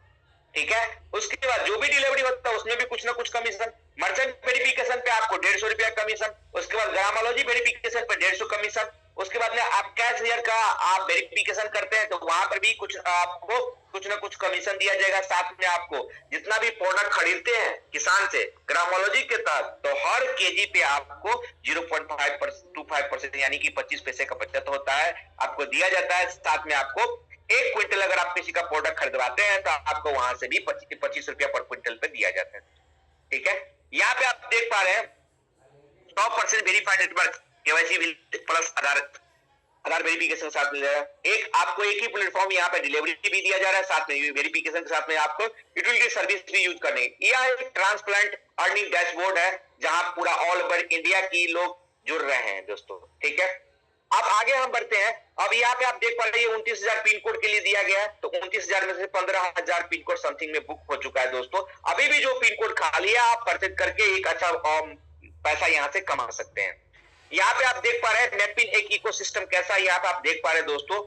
ठीक है, उसके बाद जो भी डिलीवरी होता है उसमें भी कुछ ना कुछ कमीशन। मर्चेंट वेरिफिकेशन पे आपको 150 रुपया कमीशन। उसके बाद ग्रामोलॉजी वेरिफिकेशन पे 150 कमीशन। उसके बाद में आप कैश हियर का आप वेरिफिकेशन करते हैं तो वहां पर भी कुछ आपको कुछ ना कुछ कमीशन दिया जाएगा। साथ में आपको जितना भी प्रोडक्ट खरीदते हैं किसान से ग्रामोलॉजी के तहत, तो हर केजी पे आपको 0.5% यानी कि 25 पैसे का बचत होता है, आपको दिया जाता है। साथ में आपको 1 क्विंटल अगर आप किसी का प्रोडक्ट खरीदवाते हैं तो आपको वहां से भी 25 रुपया पर क्विंटल पे दिया जाता है। ठीक है, यहाँ पे आप देख पा रहे हैं 100% वेरीफाइड नेटवर्क केवाईसी प्लस आधार वेरिफिकेशन साथ मिल जाएगा। एक आपको एक ही प्लेटफॉर्म यहाँ पे डिलीवरी भी दिया जा रहा है, साथ में वेरिफिकेशन के साथ में आपको यूटिलिटी सर्विस भी यूज करनी है। यह एक ट्रांसप्लांट अर्निंग डैशबोर्ड है, जहां पूरा ऑल ओवर इंडिया की लोग जुड़ रहे हैं दोस्तों। ठीक है, अब आगे हम बढ़ते हैं। अब यहाँ पे आप देख पा रहे हैं 29,000 पिन कोड के लिए दिया गया है, तो 29,000 में से 15,000 पिन कोड समथिंग में बुक हो चुका है दोस्तों। अभी भी जो पिन कोड खाली है, आप परचेज करके एक अच्छा पैसा यहाँ से कमा सकते हैं। यहाँ पे आप देख पा रहे हैं मैपिन एक इकोसिस्टम कैसा है, यहाँ पे आप देख पा रहे हैं दोस्तों।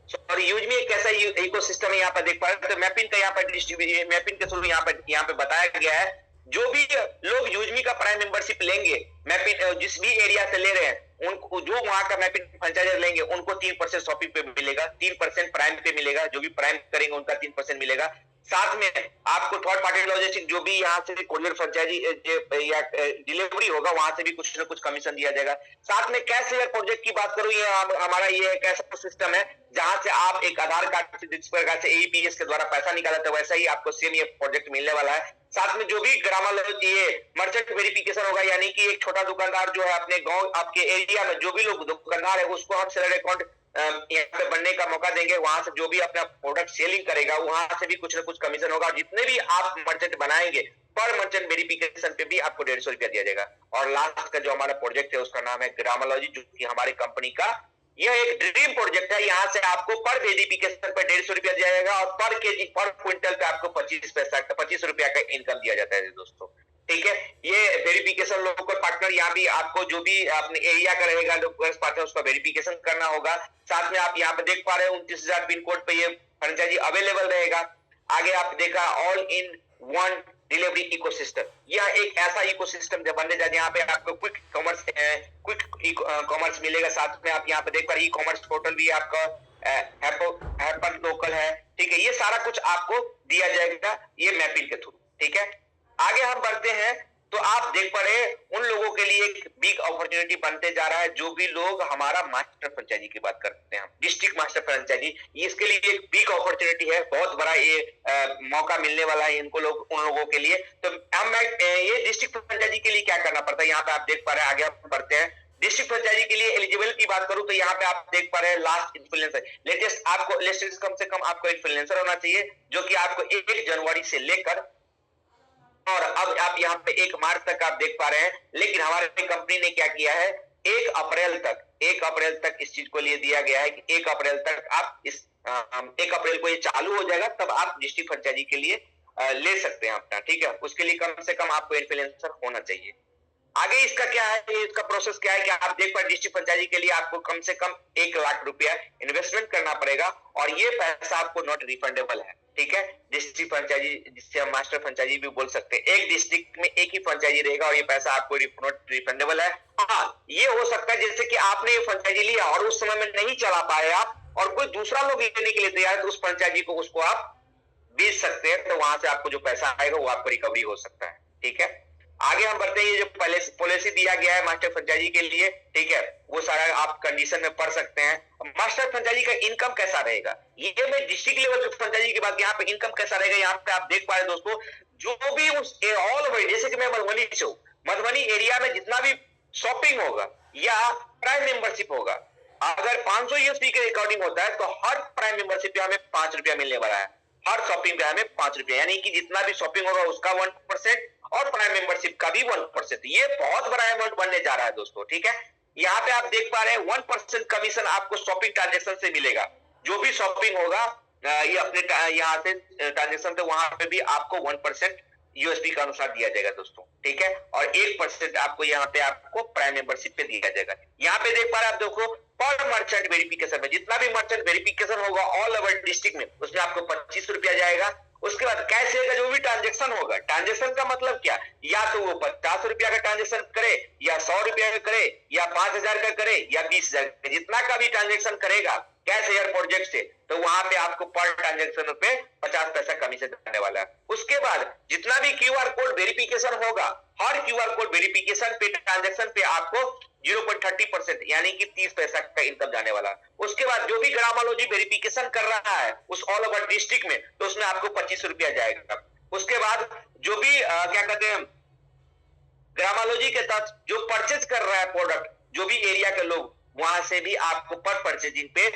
सॉरी, यूज में एक ऐसा इकोसिस्टम है, यहाँ पर देख पा रहे हैं। तो मैपिंग का यहाँ पर डिस्ट्रीब्यूशन, मैपिंग के थ्रू यहाँ पे बताया गया है, जो भी लोग यूजमी का प्राइम मेंबरशिप लेंगे, मैपिंग जिस भी एरिया से ले रहे हैं, उनको जो वहां का मैपिंग फ्रेंचाइजर लेंगे उनको 3% शॉपिंग पे मिलेगा, 3% प्राइम पे मिलेगा, जो भी प्राइम करेंगे उनका 3% मिलेगा। साथ में आपको थर्ड पार्टी लॉजिस्टिक जो भी यहाँ से कोरियर फ्रेंचाइजी या डिलीवरी होगा वहां से भी कुछ ना कुछ कमीशन दिया जाएगा। साथ में कैश शेयर प्रोजेक्ट की बात करूं, ये हमारा ये एक ऐसा सिस्टम है जहां से आप एक आधार कार्ड से जिस प्रकार से एईपीएस के द्वारा पैसा निकाला था, वैसा ही आपको सेम ये प्रोजेक्ट मिलने वाला है। साथ में जो भी ग्रामर ये मर्चेंट वेरिफिकेशन होगा, यानी कि एक छोटा दुकानदार जो है अपने गांव आपके एरिया में जो भी लोग दुकानदार है उसको हम सेलर अकाउंट यहाँ पे बनने का मौका देंगे। वहां से जो भी अपना प्रोडक्ट सेलिंग करेगा वहां से भी कुछ ना कुछ कमीशन होगा। जितने भी आप मर्चेंट बनाएंगे पर मर्चेंट वेरिफिकेशन पे भी आपको 150 रुपया दिया जाएगा। और लास्ट का जो हमारा प्रोजेक्ट है उसका नाम है ग्रामोलॉजी, जो कि हमारी कंपनी का यह एक ड्रीम प्रोजेक्ट है। यहाँ से आपको पर वेरिफिकेशन पे 150 रुपया दिया जाएगा और पर केजी पर क्विंटल पे आपको 25 रुपया का इनकम दिया जाता है दोस्तों। ठीक है, ये वेरिफिकेशन लोकल पार्टनर, यहाँ भी आपको जो भी अपने एरिया का रहेगा लोकल पार्टनर उसका वेरिफिकेशन करना होगा। साथ में आप यहाँ पे देख पा रहे हैं 29,000 पिन कोड पे ये फ्रेंचाइजी अवेलेबल रहेगा। आगे आप देखा all in one delivery ecosystem, यह एक ऐसा इकोसिस्टम जो बनने जा रहा है। यहाँ पे आपको क्विक कॉमर्स मिलेगा। साथ में आप यहाँ पे देख पा रहे ई कॉमर्स पोर्टल भी आपका हैपर लोकल है। ठीक है, ये सारा कुछ आपको दिया जाएगा ये मैपिंग के थ्रू। ठीक है, आगे हम बढ़ते हैं तो आप देख पा रहे उन लोगों के लिए एक बिग अपॉर्चुनिटी बनते जा रहा है, जो भी लोग हमारा मास्टर फ्रेंचाइजी की बात करते हैं, डिस्ट्रिक्ट मास्टर फ्रेंचाइजी, इसके लिए एक बिग अपॉर्चुनिटी है, बहुत बड़ा ये मौका मिलने वाला है इनको उन लोगों के लिए। तो हम ये डिस्ट्रिक्ट फ्रेंचाइजी के लिए क्या करना पड़ता है, यहाँ पे आप देख पा रहे हैं। आगे हम बढ़ते हैं, डिस्ट्रिक्ट फ्रेंचाइजी के लिए एलिजिबल की बात करूं तो यहाँ पे आप देख पा रहे हैं लास्ट इन्फ्लुएंसर लेटेस्ट, आपको लेटेस्ट कम से कम आपको इन्फ्लुएंसर होना चाहिए जो कि आपको 1 जनवरी से लेकर और अब आप यहाँ पे 1 मार्च तक आप देख पा रहे हैं। लेकिन हमारे कंपनी ने क्या किया है, 1 अप्रैल तक इस चीज को लिए दिया गया है कि 1 अप्रैल तक आप 1 अप्रैल को ये चालू हो जाएगा, तब आप डिस्ट्रिक्ट फ्रेंचाइजी के लिए ले सकते हैं अपना। ठीक है, उसके लिए कम से कम आपको इन्फ्लुएंसर होना चाहिए। आगे इसका क्या है, इसका प्रोसेस क्या है कि आप देख पाए डिस्ट्रिक्ट फ्रेंचाइजी के लिए आपको कम से कम 1 लाख रुपया इन्वेस्टमेंट करना पड़ेगा और ये पैसा आपको नॉट रिफंडेबल है। ठीक है, डिस्ट्रिक्ट फ्रेंचाइजी जिससे हम मास्टर फ्रेंचाइजी भी बोल सकते हैं, एक डिस्ट्रिक्ट में एक ही फ्रेंचाइजी रहेगा और ये पैसा आपको नॉट रिफंडेबल है। हाँ, ये हो सकता है जैसे कि आपने ये फ्रेंचाइजी लिया और उस समय में नहीं चला पाए आप और कोई दूसरा लोग लेने के लिए तैयार है, तो उस फ्रेंचाइजी को उसको आप बेच सकते हैं, तो वहां से आपको जो पैसा आएगा वो आपको रिकवरी हो सकता है। ठीक है, आगे हम बढ़ते हैं। ये जो पॉलिसी दिया गया है मास्टर फ्रेंचाइजी के लिए, ठीक है, वो सारा आप कंडीशन में पढ़ सकते हैं। मास्टर फ्रेंचाइजी का इनकम कैसा रहेगा, ये मैं डिस्ट्रिक्ट लेवल की फ्रेंचाइजी की बात, यहाँ पे इनकम कैसा रहेगा, यहाँ पे आप देख पा रहे दोस्तों, जो भी उस ऑल ओवर, जैसे कि मैं मधुबनी से हूं, मधुबनी एरिया में जितना भी शॉपिंग होगा या प्राइम मेंबरशिप होगा, अगर 500 यूएसडी के अकॉर्डिंग होता है तो हर प्राइम मेंबरशिप पे हमें 5 रुपया मिलने वाला है, हर शॉपिंग पे हमें 5 रुपया, यानी कि जितना भी शॉपिंग होगा उसका 1% और प्राइम मेंबरशिप का भी 1%। ये बहुत बड़ा अमाउंट बनने जा रहा है दोस्तों। ठीक है, यहाँ पे आप देख पा रहे हैं 1% कमीशन आपको शॉपिंग ट्रांजेक्शन से मिलेगा। जो भी शॉपिंग होगा ये अपने यहाँ से ट्रांजेक्शन से, वहां पे भी आपको 1% यूएसडी का अनुसार दिया जाएगा दोस्तों। ठीक है, और 1% आपको यहाँ पे आपको प्राइम मेंबरशिप पे दिया जाएगा। यहाँ पे देख पा रहे हैं आप, देखो पर मर्चेंट वेरिफिकेशन में जितना भी मर्चेंट वेरिफिकेशन होगा ऑल ओवर डिस्ट्रिक्ट में, उसमें आपको 25 रुपया जाएगा। उसके बाद कैश का जो भी ट्रांजेक्शन होगा, ट्रांजेक्शन का मतलब क्या, या तो वो 50 रुपया का ट्रांजेक्शन करे या 100 रुपया का करे या 5,000 का करे या 20,000 का, जितना का भी ट्रांजेक्शन करेगा कैश एयर प्रोजेक्ट से, तो वहां पे आपको पर ट्रांजेक्शन पे 50 पैसा कमीशन देने वाला है। उसके बाद जितना भी क्यूआर कोड वेरिफिकेशन होगा, हर क्यूआर कोड वेरिफिकेशन पे ट्रांजेक्शन पे आपको 0.30% यानी कि 30 पैसा का इनकम जाने वाला। उसके बाद जो भी ग्रामोलॉजी वेरिफिकेशन कर रहा है उस ऑल ओवर डिस्ट्रिक्ट में, तो उसमें आपको 25 रुपया जाएगा। उसके बाद जो भी क्या कहते हैं ग्रामोलॉजी के तहत जो परचेज कर रहा है प्रोडक्ट, जो भी एरिया के लोग, वहां से भी आपको पर परचेजिंग पे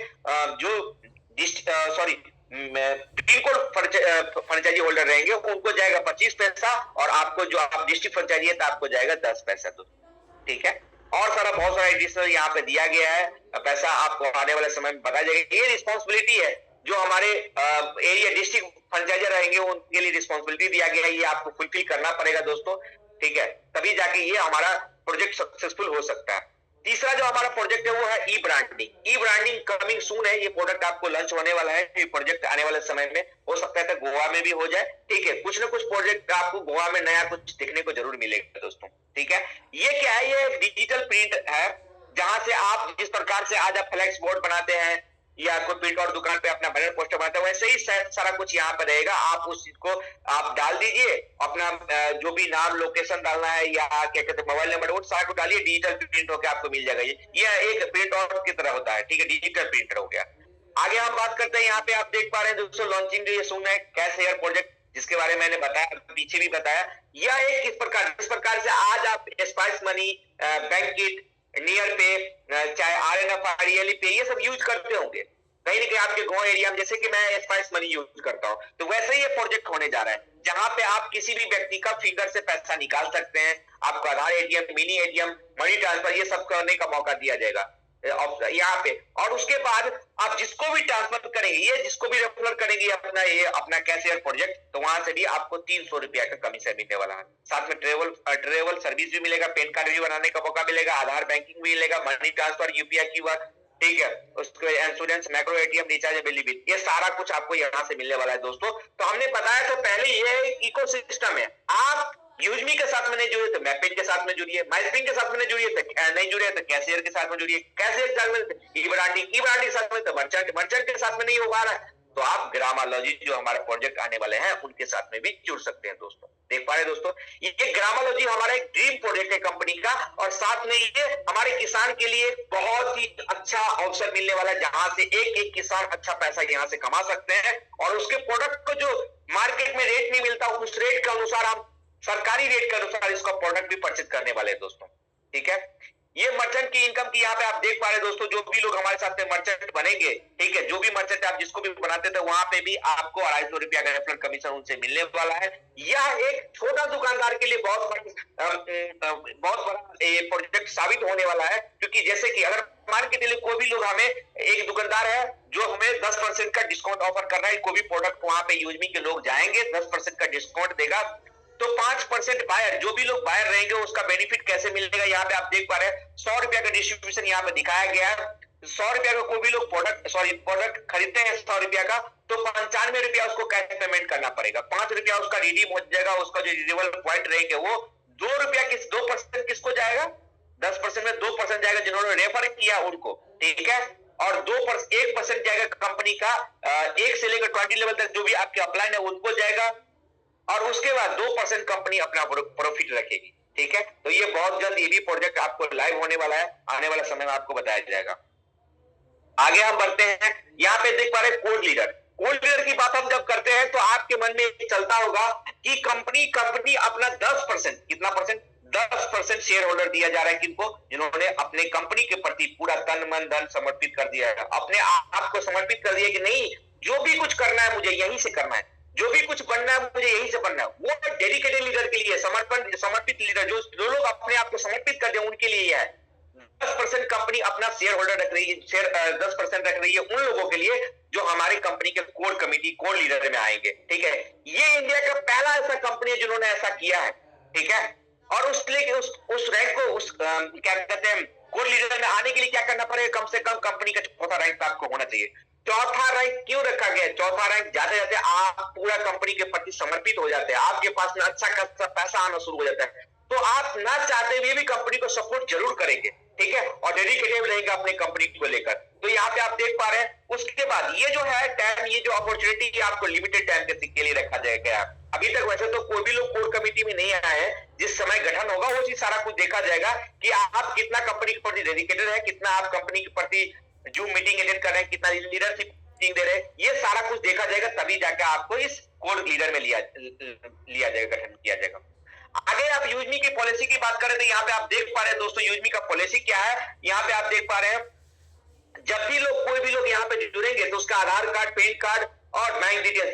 जो पिन कोड फ्रेंचाइजी होल्डर रहेंगे उनको जाएगा 25 पैसा और आपको जो आप डिस्ट्रिक्ट फ्रेंचाइजी है तो आपको जाएगा 10 पैसा। ठीक है, और सारा बहुत सारा एडिशनल यहाँ पे दिया गया है, पैसा आपको आने वाले समय में बताया जाएगा। ये रिस्पॉन्सिबिलिटी है जो हमारे एरिया डिस्ट्रिक्ट फ्रेंचाइजर रहेंगे उनके लिए रिस्पॉन्सिबिलिटी दिया गया है, ये आपको फुलफिल करना पड़ेगा दोस्तों। ठीक है, तभी जाके ये हमारा प्रोजेक्ट सक्सेसफुल हो सकता है। तीसरा जो हमारा प्रोजेक्ट है वो है ई ब्रांडिंग। ई ब्रांडिंग कमिंग सून है, ये प्रोडक्ट आपको लॉन्च होने वाला है। ये प्रोजेक्ट आने वाले समय में हो सकता है गोवा में भी हो जाए, ठीक है। कुछ ना कुछ प्रोजेक्ट आपको गोवा में नया कुछ देखने को जरूर मिलेगा दोस्तों, ठीक है। ये क्या है, ये डिजिटल प्रिंट है, जहां से आप जिस प्रकार से आज आप फ्लैक्स बोर्ड बनाते हैं या कोई प्रिंट आउट दुकान पे अपना बैनर पोस्टर बनाते हैं, वैसे ही सारा कुछ यहाँ पर रहेगा। आप उस चीज को आप डाल दीजिए, अपना जो भी नाम लोकेशन डालना है या क्या कहते हैं मोबाइल नंबर, वो सारा को डालिए, डिजिटल प्रिंट होकर आपको मिल जाएगा। ये एक प्रिंट आउट की तरह होता है, ठीक है, डिजिटल प्रिंटर हो गया। आगे हम बात करते हैं, यहाँ पे आप देख पा रहे हैं दोस्तों लॉन्चिंग ये सुन है कैश हेयर प्रोजेक्ट, जिसके बारे में मैंने बताया, पीछे भी बताया। यह एक किस प्रकार से आज आप स्पाइस मनी, बैंकिट, नियर पे, चाहे RNFI पे, ये सब यूज करते होंगे कहीं ना कहीं आपके गांव एरिया में। जैसे कि मैं स्पाइस मनी यूज करता हूं, तो वैसे ही ये प्रोजेक्ट होने जा रहा है, जहां पे आप किसी भी व्यक्ति का फिंगर से पैसा निकाल सकते हैं। आपको आधार ATM, mini ATM, money transfer, ये सब करने का मौका दिया जाएगा यहाँ पे। और उसके बाद आप जिसको भी ट्रांसफर करेंगे, ये जिसको भी रेफर करेंगे अपना कैश हेयर प्रोजेक्ट, तो वहां से भी आपको 300 रुपया का कमीशन मिलने वाला है। साथ में ट्रेवल सर्विस भी मिलेगा, पैन कार्ड भी बनाने का मौका मिलेगा, आधार बैंकिंग भी मिलेगा, मनी ट्रांसफर, UPI QR, ठीक है, उसके insurance, macro ATM, rechargeable bill, ये सारा कुछ आपको यहाँ से मिलने वाला है दोस्तों। तो हमने बताया तो पहले ये इकोसिस्टम है। आप यूजमी के साथ में नहीं जुड़े तो मैपिंग के साथ में जुड़िए, माइस्पिंग के साथ में नहीं जुड़िए तो नहीं जुड़े तो कैशियर के साथ में जुड़िए, कैशियर के साथ में ई ब्रांडिंग के साथ में तो मर्चेंट के साथ में नहीं हो पा रहा है तो आप ग्रामोलॉजी जो हमारे प्रोजेक्ट आने वाले हैं उनके साथ में भी जुड़ सकते हैं दोस्तों। देख पा रहे हैं दोस्तों, ये ग्रामोलॉजी हमारा एक ड्रीम प्रोजेक्ट है कंपनी का, और साथ में ये हमारे किसान के लिए बहुत ही अच्छा अवसर मिलने वाला है, जहां से एक एक किसान अच्छा पैसा यहां से कमा सकते हैं, और उसके प्रोडक्ट को जो मार्केट में रेट नहीं मिलता, उस रेट के अनुसार हम सरकारी रेट के अनुसार इसका प्रोडक्ट भी परचेज करने वाले हैं दोस्तों, ठीक है। ये मर्चेंट की इनकम की यहाँ पे आप देख पा रहे हैं दोस्तों, जो भी लोग हमारे साथ में मर्चेंट बनेंगे, ठीक है, जो भी मर्चेंट आप जिसको भी बनाते थे, वहां पे भी आपको 250 रुपया का रेफरल कमीशन उनसे मिलने वाला है। यह एक छोटा दुकानदार के लिए बहुत बड़ा प्रोजेक्ट साबित होने वाला है, क्योंकि जैसे कि अगर मान के चलिए कोई भी लोग हमें, एक दुकानदार है जो हमें 10% का डिस्काउंट ऑफर कर रहा है, कोई भी प्रोडक्ट वहां पे यूजमी के लोग जाएंगे 10% का डिस्काउंट देगा, तो 5% बायर, जो भी लोग बायर रहेंगे उसका बेनिफिट कैसे मिलेगा, यहाँ पे आप देख पा रहे हैं 100 रुपया का डिस्ट्रीब्यूशन यहाँ पे दिखाया गया है। 100 रुपया का कोई भी लोग प्रोडक्ट खरीदते हैं 100 रुपया का, तो 95 रुपया उसको कैश पेमेंट करना पड़ेगा, 5 रुपया उसका रिडीम हो जाएगा, उसका जो रिडीमेबल पॉइंट रहेंगे वो 2% किसको जाएगा, 10% में 2% जाएगा जिन्होंने रेफर किया उनको, ठीक है, और 1% जाएगा कंपनी का 1 से लेकर 20 लेवल तक जो भी आपके अपलाइन है उनको जाएगा, और उसके बाद 2% कंपनी अपना प्रॉफिट रखेगी, ठीक है। तो ये बहुत जल्द ये भी प्रोजेक्ट आपको लाइव होने वाला है, आने वाला समय में आपको बताया जाएगा। आगे हम बढ़ते हैं, यहाँ पे देख पा रहे कोड लीडर की बात हम जब करते हैं तो आपके मन में चलता होगा कि कंपनी अपना 10%, कितना परसेंट, 10% शेयर होल्डर दिया जा रहा है किनको, जिन्होंने अपने कंपनी के प्रति पूरा तन मन धन समर्पित कर दिया है, अपने आप को समर्पित कर दिया कि नहीं, जो भी कुछ करना है मुझे यहीं से करना है, जो भी कुछ बनना है मुझे यहीं से बनना है। वो डेडिकेटेड लीडर के लिए, समर्पित लीडर, जो लोग अपने आप को समर्पित कर दे उनके लिए है। 10% कंपनी अपना शेयर होल्डर रख रही है, 10% रख रही है उन लोगों के लिए जो हमारी कंपनी के कोर कमेटी, कोर लीडर में आएंगे, ठीक है। ये इंडिया का पहला ऐसा कंपनी है जिन्होंने ऐसा किया है, ठीक है। और उस रैंक को, क्या कहते हैं, कोर लीडर में आने के लिए क्या करना पड़ेगा, कम से कम कंपनी का चौथा रैंक आपको होना चाहिए। चौथा रैंक क्यों रखा गया, चौथा रैंक जाते जाते आप पूरा कंपनी के प्रति समर्पित हो जाते हैं, आपके पास में अच्छा खासा पैसा आना शुरू हो जाता है, तो आप ना चाहते हुए भी कंपनी को सपोर्ट जरूर करेंगे, ठीक है, और डेडिकेटेड रहेंगे अपने कंपनी को लेकर। तो यहाँ पे आप देख पा रहे हैं, उसके बाद ये जो है टाइम, ये जो अपॉर्चुनिटी आपको लिमिटेड टाइम के लिए रखा जाएगा। अभी तक वैसे तो कोई भी लोग कोर कमेटी में नहीं आए हैं, जिस समय गठन होगा वो चीज सारा कुछ देखा जाएगा कि आप कितना कंपनी के प्रति डेडिकेटेड है, कितना आप कंपनी के प्रति जूम मीटिंग अटेंड कर रहे हैं, कितना लीडरशिप दे रहे हैं, ये सारा कुछ देखा जाएगा, तभी जाकर आपको इस कोर लीडर में लिया जाएगा, गठन किया जाएगा। आगे आप यूजमी की पॉलिसी की बात करें तो यहाँ पे आप देख पा रहे हैं दोस्तों, यूजमी का पॉलिसी क्या है, यहाँ पे आप देख पा रहे हैं, जब भी लोग, कोई भी लोग यहाँ पे जुड़ेंगे तो उसका आधार कार्ड, पैन कार्ड और बैंक डिटेल्स,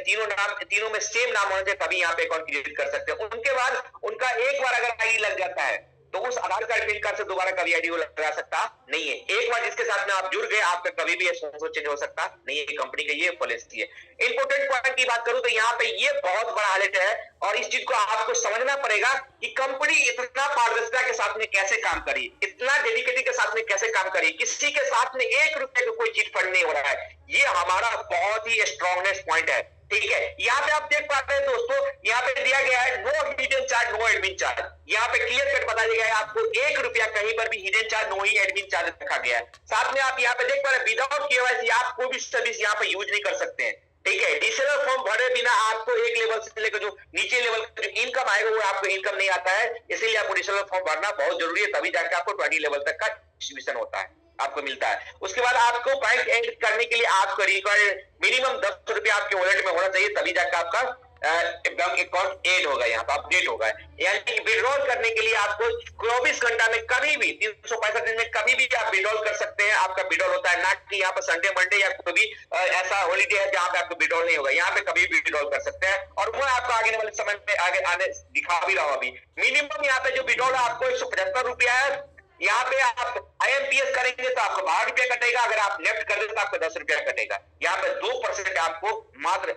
तीनों में सेम नाम होने से तभी यहाँ पे अकाउंट क्रिएट कर सकते हैं। उनके बाद उनका एक बार अगर आईडी लग जाता है तो उस आधार कार्ड पैन कार्ड से दोबारा कभी आईडी लगा सकता नहीं है। एक बार जिसके साथ में आप जुड़ गए, आपका कभी भी चेंज हो सकता नहीं है। कंपनी का ये पॉलिसी है। इंपोर्टेंट पॉइंट की बात करूं तो यहाँ पे ये बहुत बड़ा हाईलाइट है और इस चीज को आपको समझना पड़ेगा कि कंपनी इतना पारदर्शिता के साथ में कैसे काम करी, इतना डेडिकेटेड के साथ में कैसे काम करी, किसी के साथ में 1 रुपए का कोई चीट फंड नहीं हो रहा है। ये हमारा बहुत ही स्ट्रॉन्गनेस पॉइंट है। ठीक है, यहाँ पे आप देख पाते हैं दोस्तों, यहाँ पे दिया गया है no hidden charge no admin charge. यहाँ पे क्लियर कट बता दिया गया है आपको 1 रुपया कहीं पर भी हिडन चार्ज नो ही एडमिन चार्ज रखा गया है। साथ में आप यहाँ पे देख पा रहे हैं विदाउट केवाईसी आप कोई भी सर्विस यहाँ पे यूज नहीं कर सकते हैं। ठीक है, डिजिटल फॉर्म भरे बिना आपको एक लेवल से लेकर जो नीचे लेवल का जो इनकम आएगा वो आपको इनकम नहीं आता है। इसीलिए आपको डिजिटल फॉर्म भरना बहुत जरूरी है, तभी जाकर आपको 20 लेवल तक का डिस्ट्रीब्यूशन होता है, आपको मिलता है। उसके बाद आपको बैंक ऐड करने के लिए आपको रिक्वायर्ड मिनिमम 10 रुपया आपके वॉलेट में होना चाहिए, तभी जाकर आपका बैंक अकाउंट ऐड होगा, यहाँ पर अपडेट होगा। यानी विड्रॉल करने के लिए आपको 24 घंटा में कभी भी 365 दिन में कभी भी आप विड्रॉल कर सकते हैं। आपका विड्रॉल होता है, ना कि यहाँ पर संडे मंडे या कोई भी ऐसा हॉलीडे है जहाँ पे आपको विड्रॉल नहीं होगा। यहाँ पे कभी भी विड्रॉल कर सकते हैं और वो आपको आगे वाले समय में आगे आने दिखा भी रहा हूं। अभी मिनिमम यहाँ पे जो विड्रॉल है आपको 175 रुपया है। यहाँ पे आप IMPS करेंगे तो आपको 12 रुपया कटेगा, अगर आप नेफ्ट कर देंगे तो आपको 10 रुपया कटेगा। यहाँ पे 2% आपको मात्र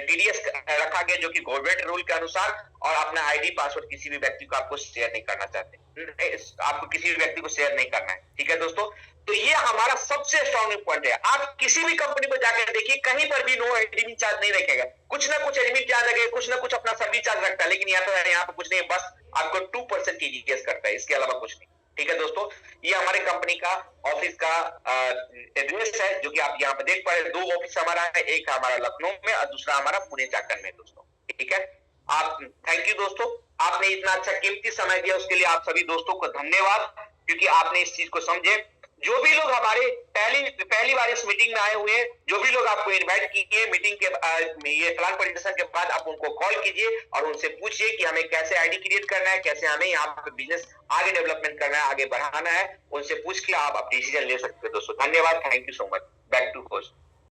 TDS रखा गया, जो कि गवर्नमेंट रूल के अनुसार, और अपना ID पासवर्ड किसी भी व्यक्ति को आपको शेयर नहीं करना चाहते, आपको किसी भी व्यक्ति को शेयर नहीं करना है। ठीक है दोस्तों, तो ये हमारा सबसे स्ट्रॉन्ग पॉइंट है। आप किसी भी कंपनी को जाकर देखिए, कहीं पर भी नो एडमिन चार्ज नहीं रखेगा, कुछ ना कुछ एडमिन चार्ज रखेगा, कुछ ना कुछ अपना सर्विस चार्ज रखता है, लेकिन यहाँ पे कुछ नहीं, बस आपको 2% TDS करता है, इसके अलावा कुछ नहीं। ठीक है दोस्तों, ये हमारे कंपनी का ऑफिस का एड्रेस है, जो कि आप यहाँ पे देख पा रहे हैं। 2 ऑफिस हमारा है, एक हमारा लखनऊ में और दूसरा हमारा पुणे चाकन में दोस्तों। ठीक है, आप थैंक यू दोस्तों, आपने इतना अच्छा कीमती समय दिया, उसके लिए आप सभी दोस्तों को धन्यवाद, क्योंकि आपने इस चीज को समझे। जो भी लोग हमारे पहली बार इस मीटिंग में आए हुए हैं, जो भी लोग आपको इनवाइट किए मीटिंग के ये प्लान प्रेजेंटेशन के बाद, आप उनको कॉल कीजिए और उनसे पूछिए कि हमें कैसे आईडी क्रिएट करना है, कैसे हमें यहाँ पे बिजनेस आगे डेवलपमेंट करना है, आगे बढ़ाना है। उनसे पूछ के आप डिसीजन ले सकते हैं दोस्तों। धन्यवाद, thank you so much. Back to host.